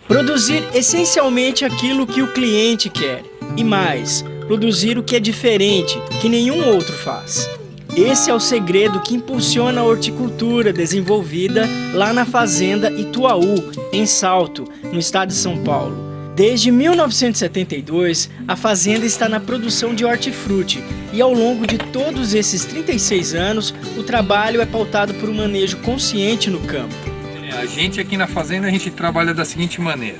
Produzir essencialmente aquilo que o cliente quer e mais, produzir o que é diferente, que nenhum outro faz. Esse é o segredo que impulsiona a horticultura desenvolvida lá na fazenda Ituaú, em Salto, no estado de São Paulo. Desde 1972, a fazenda está na produção de hortifruti e ao longo de todos esses 36 anos, o trabalho é pautado por um manejo consciente no campo. A gente aqui na fazenda, a gente trabalha da seguinte maneira: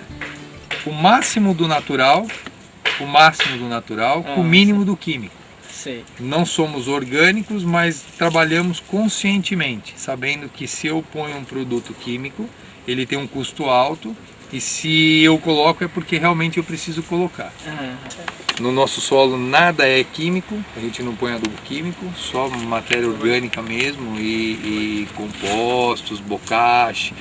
o máximo do natural, com o mínimo do químico. Sei. Não somos orgânicos, mas trabalhamos conscientemente, sabendo que se eu ponho um produto químico, ele tem um custo alto e se eu coloco é porque realmente eu preciso colocar. No nosso solo nada é químico, a gente não põe adubo químico, só matéria orgânica mesmo e compostos, bocache,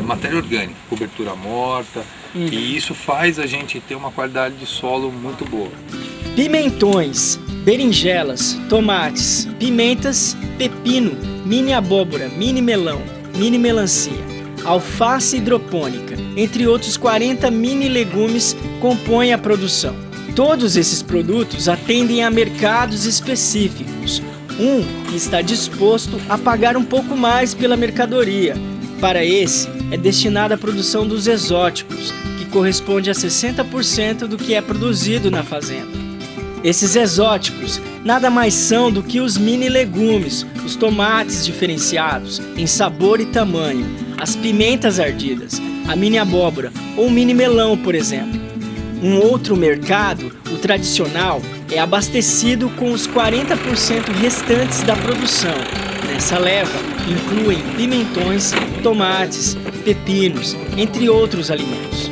matéria orgânica, cobertura morta, e isso faz a gente ter uma qualidade de solo muito boa. Pimentões, berinjelas, tomates, pimentas, pepino, mini abóbora, mini melão, mini melancia, alface hidropônica, entre outros 40 mini legumes compõem a produção. Todos esses produtos atendem a mercados específicos. Um que está disposto a pagar um pouco mais pela mercadoria. Para esse, é destinada a produção dos exóticos, que corresponde a 60% do que é produzido na fazenda. Esses exóticos nada mais são do que os mini legumes, os tomates diferenciados em sabor e tamanho, as pimentas ardidas, a mini abóbora ou o mini melão, por exemplo. Um outro mercado, o tradicional, é abastecido com os 40% restantes da produção. Nessa leva, incluem pimentões, tomates, pepinos, entre outros alimentos.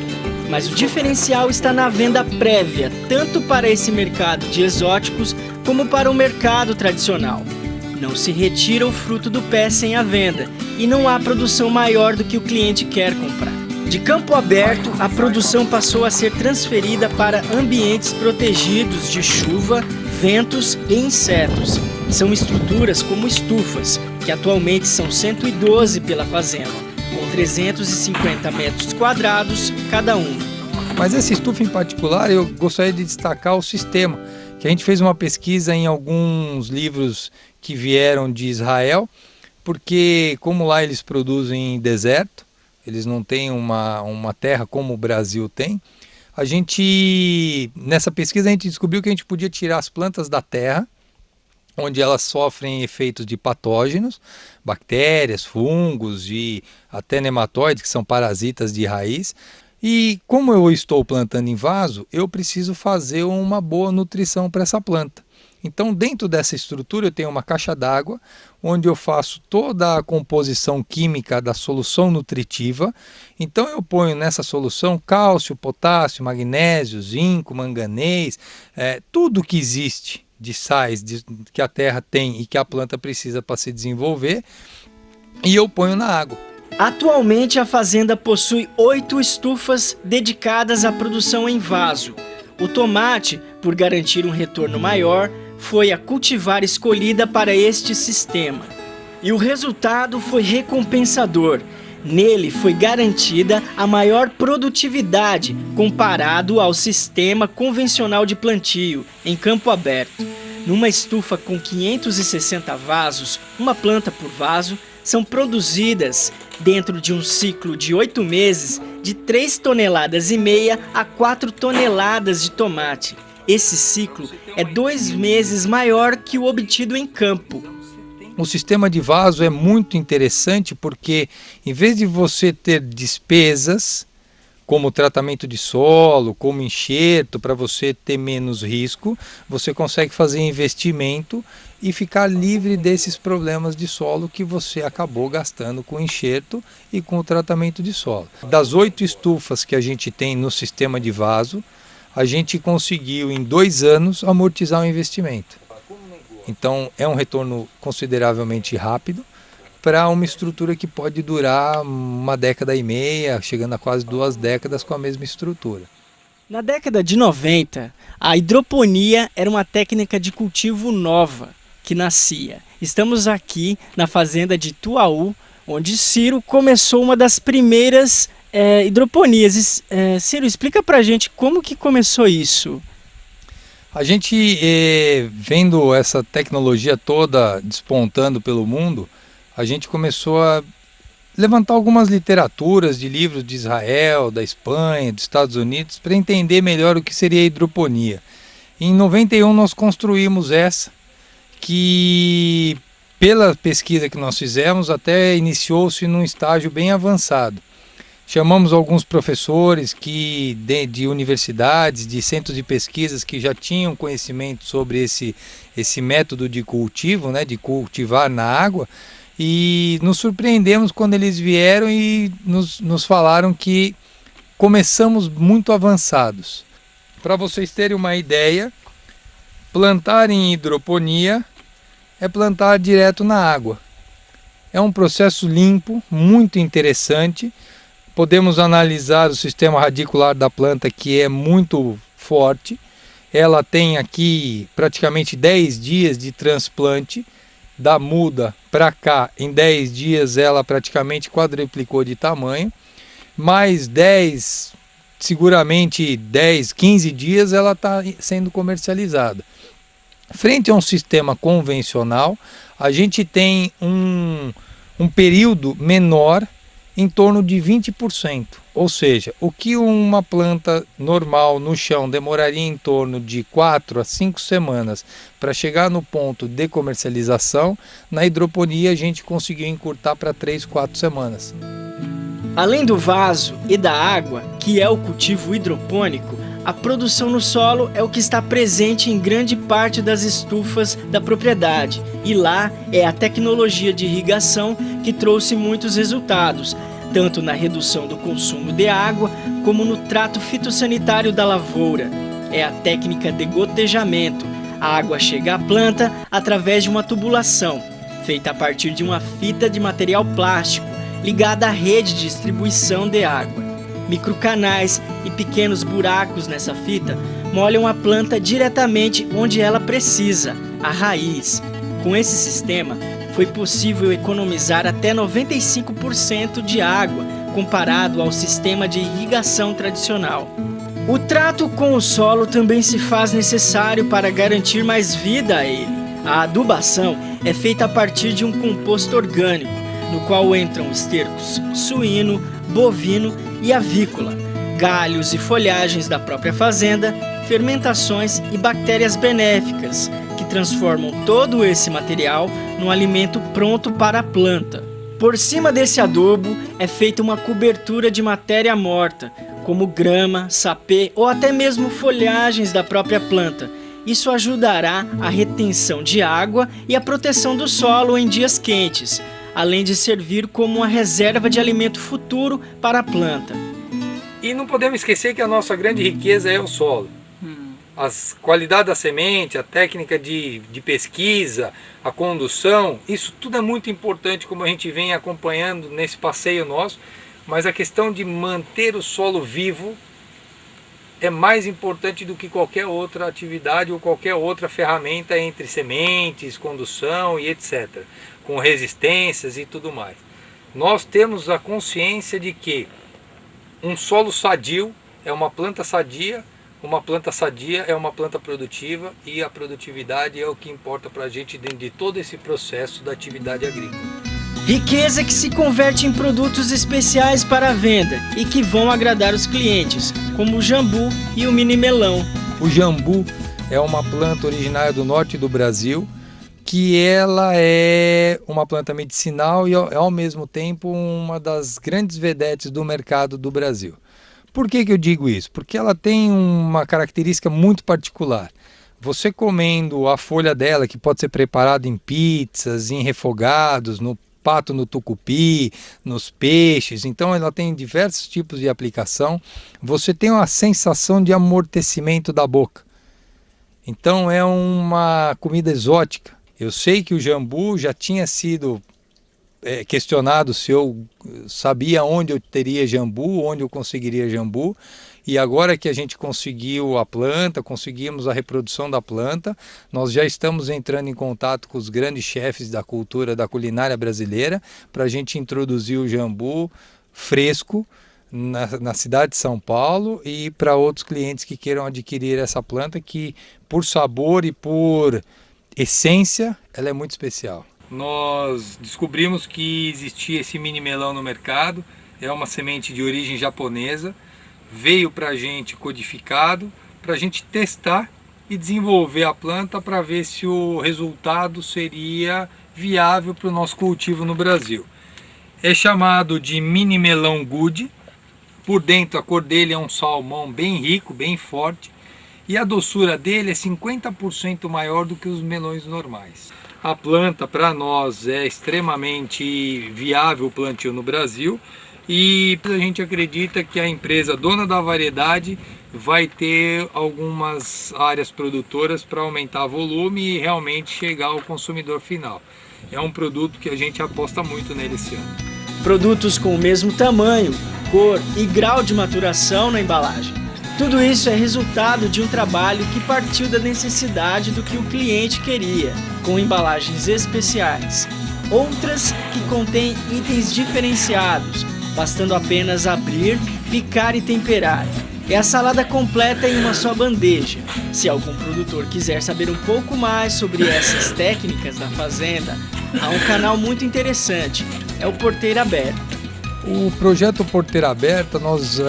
Mas o diferencial está na venda prévia, tanto para esse mercado de exóticos como para o mercado tradicional. Não se retira o fruto do pé sem a venda e não há produção maior do que o cliente quer comprar. De campo aberto, a produção passou a ser transferida para ambientes protegidos de chuva, ventos e insetos. São estruturas como estufas, que atualmente são 112 pela fazenda, com 350 metros quadrados cada uma. Mas essa estufa em particular, eu gostaria de destacar o sistema, que a gente fez uma pesquisa em alguns livros que vieram de Israel, porque como lá eles produzem em deserto, eles não têm uma terra como o Brasil tem, nessa pesquisa a gente descobriu que a gente podia tirar as plantas da terra, onde elas sofrem efeitos de patógenos, bactérias, fungos e até nematóides, que são parasitas de raiz. E como eu estou plantando em vaso, eu preciso fazer uma boa nutrição para essa planta. Então, dentro dessa estrutura, eu tenho uma caixa d'água, onde eu faço toda a composição química da solução nutritiva. Então, eu ponho nessa solução cálcio, potássio, magnésio, zinco, manganês, tudo que existe de sais que a terra tem e que a planta precisa para se desenvolver, e eu ponho na água. Atualmente a fazenda possui 8 estufas dedicadas à produção em vaso. O tomate, por garantir um retorno maior, foi a cultivar escolhida para este sistema. E o resultado foi recompensador. Nele foi garantida a maior produtividade comparado ao sistema convencional de plantio em campo aberto. Numa estufa com 560 vasos, uma planta por vaso, são produzidas, dentro de um ciclo de 8 meses, de 3,5 toneladas a 4 toneladas de tomate. Esse ciclo é 2 meses maior que o obtido em campo. O sistema de vaso é muito interessante porque, em vez de você ter despesas, como tratamento de solo, como enxerto, para você ter menos risco, você consegue fazer investimento e ficar livre desses problemas de solo que você acabou gastando com o enxerto e com o tratamento de solo. Das 8 estufas que a gente tem no sistema de vaso, a gente conseguiu em 2 anos amortizar o investimento. Então é um retorno consideravelmente rápido para uma estrutura que pode durar 1,5 décadas, chegando a quase 2 décadas com a mesma estrutura. Na década de 90, a hidroponia era uma técnica de cultivo nova que nascia. Estamos aqui na fazenda de Ituaú, onde Ciro começou uma das primeiras Hidroponias. Ciro, explica pra gente como que começou isso. A gente, vendo essa tecnologia toda despontando pelo mundo, a gente começou a levantar algumas literaturas de livros de Israel, da Espanha, dos Estados Unidos, para entender melhor o que seria a hidroponia. Em 91 nós construímos essa, que pela pesquisa que nós fizemos até iniciou-se num estágio bem avançado. Chamamos alguns professores de universidades, de centros de pesquisas que já tinham conhecimento sobre esse método de cultivo, né, de cultivar na água, e nos surpreendemos quando eles vieram e nos falaram que começamos muito avançados. Para vocês terem uma ideia, plantar em hidroponia é plantar direto na água. É um processo limpo, muito interessante. Podemos analisar o sistema radicular da planta, que é muito forte. Ela tem aqui praticamente 10 dias de transplante. Da muda para cá, em 10 dias ela praticamente quadruplicou de tamanho. Mais 10, seguramente 10, 15 dias ela está sendo comercializada. Frente a um sistema convencional, a gente tem um período menor, em torno de 20%. Ou seja, o que uma planta normal no chão demoraria em torno de 4 a 5 semanas para chegar no ponto de comercialização, na hidroponia a gente conseguiu encurtar para 3, 4 semanas. Além do vaso e da água, que é o cultivo hidropônico, a produção no solo é o que está presente em grande parte das estufas da propriedade. E lá é a tecnologia de irrigação que trouxe muitos resultados, tanto na redução do consumo de água, como no trato fitossanitário da lavoura. É a técnica de gotejamento. A água chega à planta através de uma tubulação, feita a partir de uma fita de material plástico, ligada à rede de distribuição de água. Microcanais e pequenos buracos nessa fita molham a planta diretamente onde ela precisa, a raiz. Com esse sistema, foi possível economizar até 95% de água, comparado ao sistema de irrigação tradicional. O trato com o solo também se faz necessário para garantir mais vida a ele. A adubação é feita a partir de um composto orgânico, no qual entram estercos suíno, bovino e avícola, galhos e folhagens da própria fazenda, fermentações e bactérias benéficas, que transformam todo esse material num alimento pronto para a planta. Por cima desse adubo é feita uma cobertura de matéria morta, como grama, sapê ou até mesmo folhagens da própria planta. Isso ajudará a retenção de água e a proteção do solo em dias quentes, além de servir como uma reserva de alimento futuro para a planta. E não podemos esquecer que a nossa grande riqueza é o solo. A qualidade da semente, a técnica de pesquisa, a condução, isso tudo é muito importante, como a gente vem acompanhando nesse passeio nosso, mas a questão de manter o solo vivo é mais importante do que qualquer outra atividade ou qualquer outra ferramenta entre sementes, condução e etc., com resistências e tudo mais. Nós temos a consciência de que um solo sadio é uma planta sadia é uma planta produtiva, e a produtividade é o que importa para a gente dentro de todo esse processo da atividade agrícola. Riqueza que se converte em produtos especiais para a venda e que vão agradar os clientes, como o jambu e o mini melão. O jambu é uma planta originária do norte do Brasil, que ela é uma planta medicinal e ao mesmo tempo uma das grandes vedetes do mercado do Brasil. Por que eu digo isso? Porque ela tem uma característica muito particular. Você comendo a folha dela, que pode ser preparada em pizzas, em refogados, no pato no tucupi, nos peixes, então ela tem diversos tipos de aplicação, você tem uma sensação de amortecimento da boca. Então é uma comida exótica. Eu sei que o jambu já tinha sido questionado se eu sabia onde eu teria jambu, onde eu conseguiria jambu, e agora que a gente conseguiu a planta, conseguimos a reprodução da planta, nós já estamos entrando em contato com os grandes chefes da cultura, da culinária brasileira, para a gente introduzir o jambu fresco na cidade de São Paulo e para outros clientes que queiram adquirir essa planta, que por sabor e por essência ela é muito especial. Nós descobrimos que existia esse mini melão no mercado, é uma semente de origem japonesa, veio para a gente codificado, para a gente testar e desenvolver a planta para ver se o resultado seria viável para o nosso cultivo no Brasil. É chamado de mini melão good. Por dentro a cor dele é um salmão bem rico, bem forte, e a doçura dele é 50% maior do que os melões normais. A planta para nós é extremamente viável o plantio no Brasil, e a gente acredita que a empresa dona da variedade vai ter algumas áreas produtoras para aumentar o volume e realmente chegar ao consumidor final. É um produto que a gente aposta muito nele esse ano. Produtos com o mesmo tamanho, cor e grau de maturação na embalagem. Tudo isso é resultado de um trabalho que partiu da necessidade do que o cliente queria, com embalagens especiais. Outras que contêm itens diferenciados, bastando apenas abrir, picar e temperar. É a salada completa em uma só bandeja. Se algum produtor quiser saber um pouco mais sobre essas técnicas da fazenda, há um canal muito interessante, é o Porteira Aberta. O projeto Porteira Aberta, nós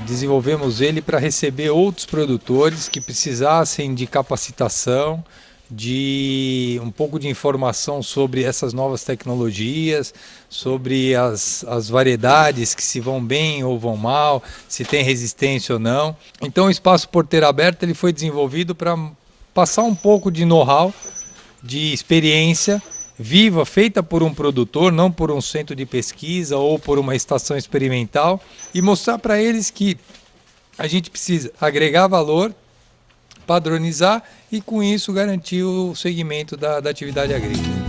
desenvolvemos ele para receber outros produtores que precisassem de capacitação, de um pouco de informação sobre essas novas tecnologias, sobre as variedades que se vão bem ou vão mal, se tem resistência ou não. Então o Espaço Porteira Aberta ele foi desenvolvido para passar um pouco de know-how, de experiência viva, feita por um produtor, não por um centro de pesquisa ou por uma estação experimental, e mostrar para eles que a gente precisa agregar valor, padronizar e com isso garantir o segmento da atividade agrícola.